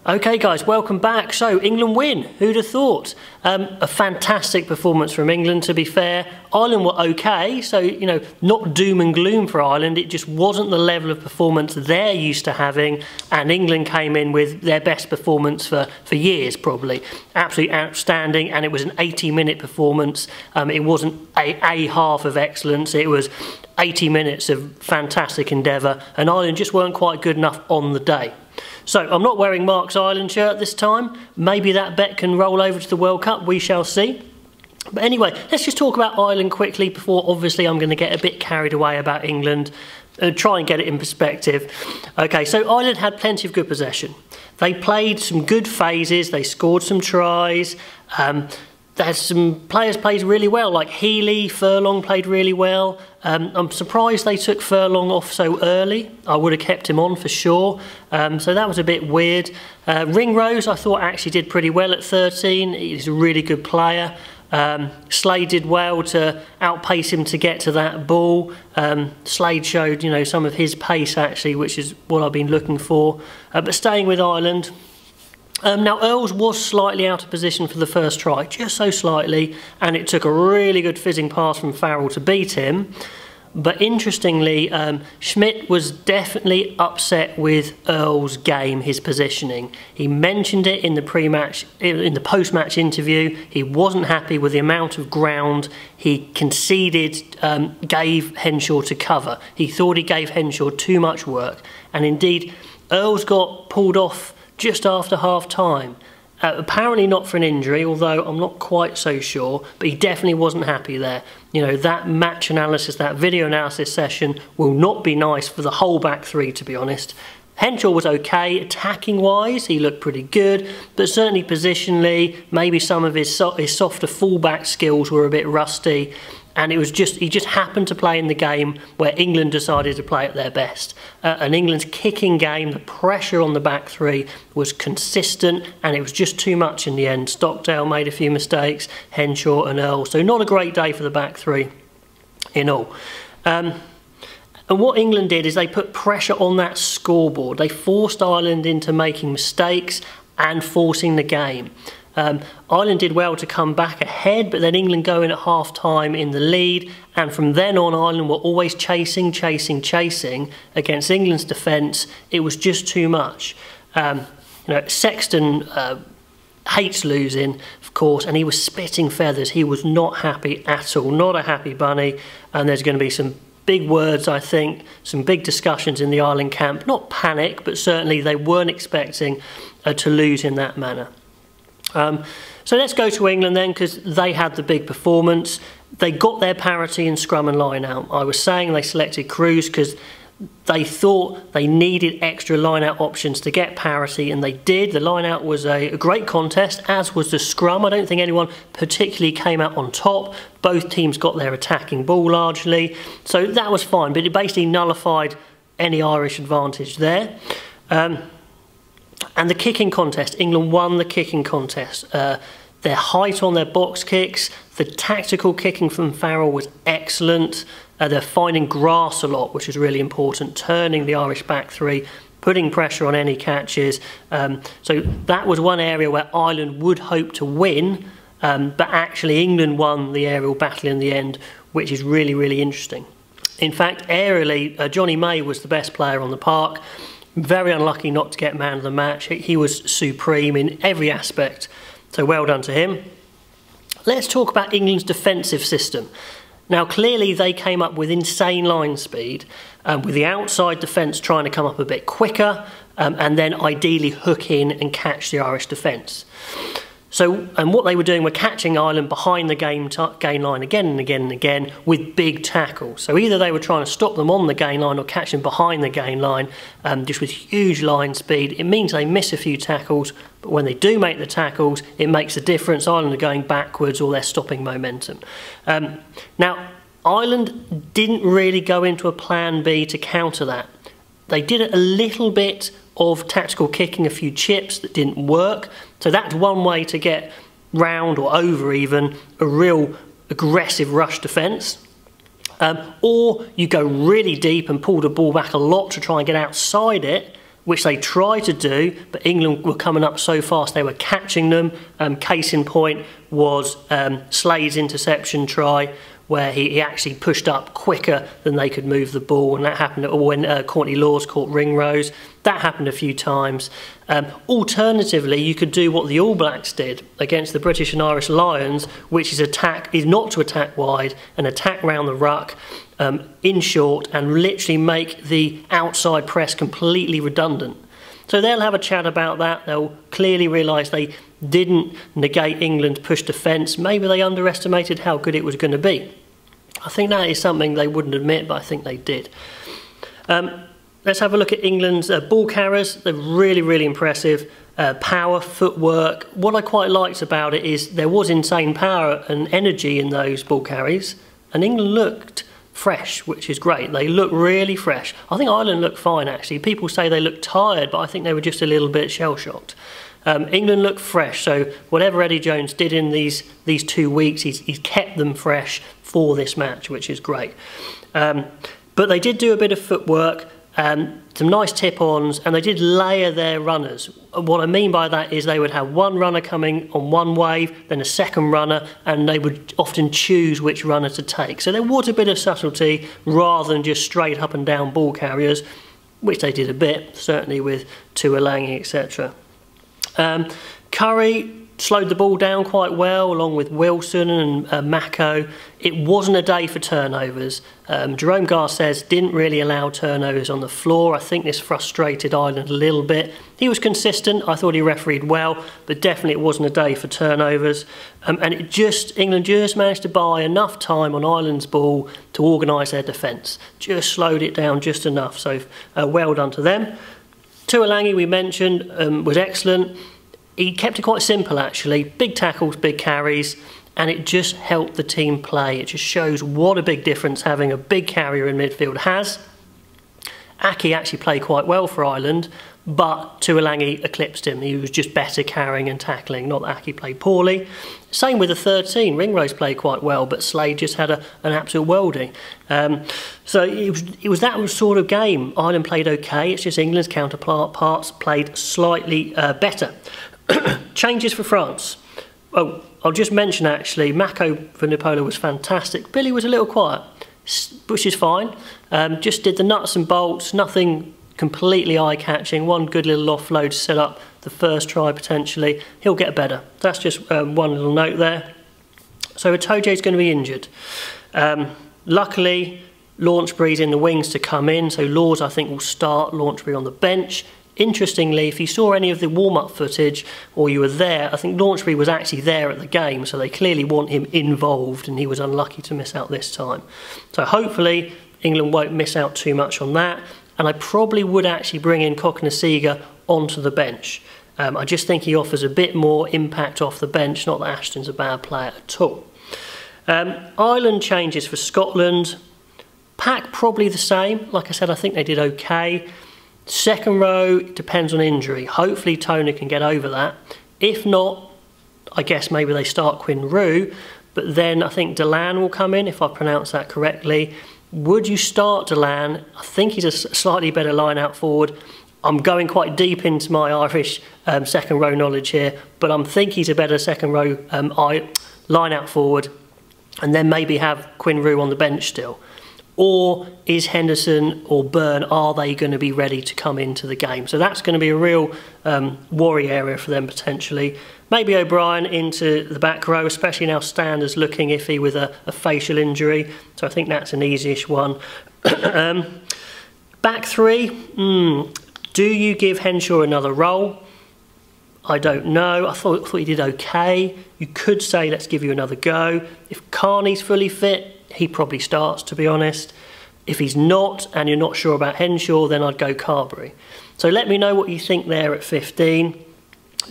Okay guys, welcome back. So England win, who'd have thought? A fantastic performance from England, to be fair. Ireland were okay, so not doom and gloom for Ireland. It just wasn't the level of performance they're used to having, and England came in with their best performance for years probably. Absolutely outstanding, and it was an 80-minute performance. It wasn't a half of excellence, it was 80 minutes of fantastic endeavour, and Ireland just weren't quite good enough on the day. So I'm not wearing Mark's Ireland shirt this time. Maybe that bet can roll over to the World Cup, we shall see. But anyway, let's just talk about Ireland quickly before obviously I'm going to get a bit carried away about England. Try and get it in perspective. Okay, so Ireland had plenty of good possession. They played some good phases, they scored some tries. There's some players played really well, like Healy, Furlong played really well. I'm surprised they took Furlong off so early. I would have kept him on for sure. So that was a bit weird. Ringrose, I thought actually did pretty well at 13. He's a really good player. Slade did well to outpace him to get to that ball. Slade showed, some of his pace actually, which is what I've been looking for. But staying with Ireland. Now Earls was slightly out of position for the first try, just so slightly, and it took a really good fizzing pass from Farrell to beat him. But interestingly, Schmidt was definitely upset with Earls' game, his positioning. He mentioned it in the post-match interview. He wasn't happy with the amount of ground he conceded, gave Henshaw to cover. He thought he gave Henshaw too much work, and indeed, Earls got pulled off just after half-time. Apparently not for an injury, although I'm not quite so sure, but he definitely wasn't happy there. That match analysis, that video analysis session will not be nice for the whole back three, to be honest. Henshaw was okay, attacking-wise, he looked pretty good, but certainly positionally, maybe some of his softer fullback skills were a bit rusty. And he just happened to play in the game where England decided to play at their best. And England's kicking game, the pressure on the back three was consistent, and it was just too much in the end. Stockdale made a few mistakes, Henshaw and Earl. So not a great day for the back three in all. And what England did is they put pressure on that scoreboard. They forced Ireland into making mistakes and forcing the game. Ireland did well to come back ahead, but then England go in at half-time in the lead, and from then on Ireland were always chasing against England's defence. It was just too much. Sexton hates losing, of course, and he was spitting feathers. He was not happy at all, not a happy bunny, and there's going to be some big words, I think, some big discussions in the Ireland camp. Not panic, but certainly they weren't expecting to lose in that manner. So let's go to England then, because they had the big performance. They got their parity in scrum and line-out. I was saying they selected Cruz because they thought they needed extra line-out options to get parity, and they did. The line-out was a great contest, as was the scrum. I don't think anyone particularly came out on top. Both teams got their attacking ball largely, so that was fine, but it basically nullified any Irish advantage there. And the kicking contest, England won the kicking contest. Their height on their box kicks, the tactical kicking from Farrell was excellent. They're finding grass a lot, which is really important, turning the Irish back three, putting pressure on any catches. So that was one area where Ireland would hope to win, but actually England won the aerial battle in the end, which is really, really interesting. In fact, aerially, Johnny May was the best player on the park. Very unlucky not to get man of the match. He was supreme in every aspect, so well done to him. Let's talk about England's defensive system. Now clearly they came up with insane line speed, with the outside defence trying to come up a bit quicker, and then ideally hook in and catch the Irish defence. So, and what they were doing were catching Ireland behind the gain line again and again and again with big tackles. So either they were trying to stop them on the gain line or catch them behind the gain line, just with huge line speed. It means they miss a few tackles, but when they do make the tackles, it makes a difference. Ireland are going backwards or they're stopping momentum. Now, Ireland didn't really go into a plan B to counter that. They did a little bit of tactical kicking, a few chips that didn't work. So that's one way to get round or over even a real aggressive rush defence. Or you go really deep and pull the ball back a lot to try and get outside it, which they tried to do, but England were coming up so fast they were catching them. Case in point was Slade's interception try, where he actually pushed up quicker than they could move the ball, and that happened when Courtney Lawes caught Ringrose. That happened a few times. Alternatively, you could do what the All Blacks did against the British and Irish Lions, which is not to attack wide and attack round the ruck in short and literally make the outside press completely redundant. So they'll have a chat about that. They'll clearly realise they didn't negate England's push defence. Maybe they underestimated how good it was going to be. I think that is something they wouldn't admit, but I think they did. Let's have a look at England's ball carriers. They're really, really impressive. Power, footwork. What I quite liked about it is there was insane power and energy in those ball carries, and England looked fresh, which is great. They look really fresh. I think Ireland looked fine, actually. People say they looked tired, but I think they were just a little bit shell-shocked. England looked fresh, so whatever Eddie Jones did in these 2 weeks, he's kept them fresh for this match, which is great. But they did do a bit of footwork, some nice tip-ons, and they did layer their runners. What I mean by that is they would have one runner coming on one wave, then a second runner, and they would often choose which runner to take. So there was a bit of subtlety rather than just straight up and down ball carriers, which they did a bit, certainly with Tuilagi, etc. Curry slowed the ball down quite well, along with Wilson and Mako. It wasn't a day for turnovers. Jerome Garces didn't really allow turnovers on the floor. I think this frustrated Ireland a little bit. He was consistent. I thought he refereed well, but definitely it wasn't a day for turnovers. And England just managed to buy enough time on Ireland's ball to organise their defence. Just slowed it down just enough. So well done to them. Tuilagi, we mentioned, was excellent. He kept it quite simple, actually. Big tackles, big carries, and it just helped the team play. It just shows what a big difference having a big carrier in midfield has. Aki actually played quite well for Ireland, but Tuilagi eclipsed him. He was just better carrying and tackling, not that Aki played poorly. Same with the 13. Ringrose played quite well, but Slade just had an absolute worldie. So it was that sort of game. Ireland played okay. It's just England's counterparts played slightly better. Changes for France. Oh, I'll just mention actually, Mako Vunipola was fantastic. Billy was a little quiet, which is fine. Just did the nuts and bolts, nothing completely eye-catching. One good little offload to set up the first try potentially. He'll get better. That's just one little note there. So Itoje's going to be injured. Luckily, Launchbury's in the wings to come in, so Lawes I think will start, Launchbury on the bench. Interestingly, if you saw any of the warm-up footage or you were there, I think Launchbury was actually there at the game, so they clearly want him involved, and he was unlucky to miss out this time. So hopefully England won't miss out too much on that, and I probably would actually bring in Cokanasiga onto the bench. I just think he offers a bit more impact off the bench, not that Ashton's a bad player at all. Ireland changes for Scotland. Pack probably the same. Like I said, I think they did okay. Second row depends on injury. Hopefully Tony can get over that. If not, I guess maybe they start Quinn Roux, but then I think Delan will come in, if I pronounce that correctly. Would you start Delan? I think he's a slightly better line-out forward. I'm going quite deep into my Irish second row knowledge here, but I think he's a better second row line-out forward, and then maybe have Quinn Roux on the bench still. Or is Henderson or Byrne, are they going to be ready to come into the game? So that's going to be a real worry area for them potentially. Maybe O'Brien into the back row, especially now Stander's looking iffy with a facial injury. So I think that's an easy-ish one. Back three, do you give Henshaw another role? I don't know. I thought he did okay. You could say, let's give you another go. If Carney's fully fit, he probably starts, to be honest. If he's not, and you're not sure about Henshaw, then I'd go Carberry. So let me know what you think there at 15.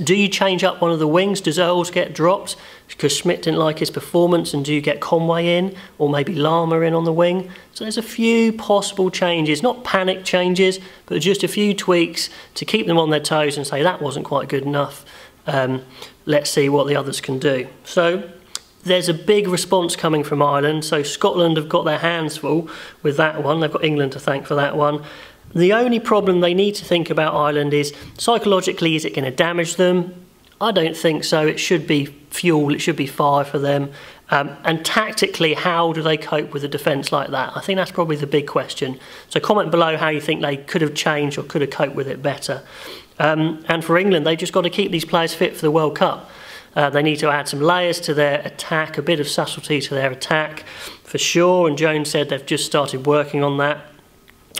Do you change up one of the wings? Does Earls get dropped because Schmidt didn't like his performance? And do you get Conway in, or maybe Lama in on the wing? So there's a few possible changes, not panic changes, but just a few tweaks to keep them on their toes and say that wasn't quite good enough. Let's see what the others can do. So there's a big response coming from Ireland. So Scotland have got their hands full with that one. They've got England to thank for that one. The only problem they need to think about Ireland is, psychologically, is it going to damage them? I don't think so. It should be fuel, it should be fire for them. And tactically, how do they cope with a defence like that? I think that's probably the big question. So comment below how you think they could have changed or could have coped with it better. And for England, they've just got to keep these players fit for the World Cup. They need to add some layers to their attack, a bit of subtlety to their attack, for sure. And Jones said they've just started working on that.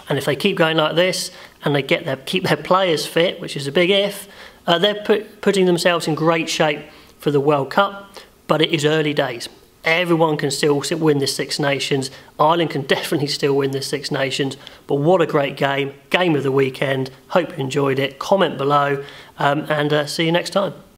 And if they keep going like this and they keep their players fit, which is a big if, they're putting themselves in great shape for the World Cup. But it is early days. Everyone can still win this Six Nations. Ireland can definitely still win this Six Nations. But what a great game. Game of the weekend. Hope you enjoyed it. Comment below and see you next time.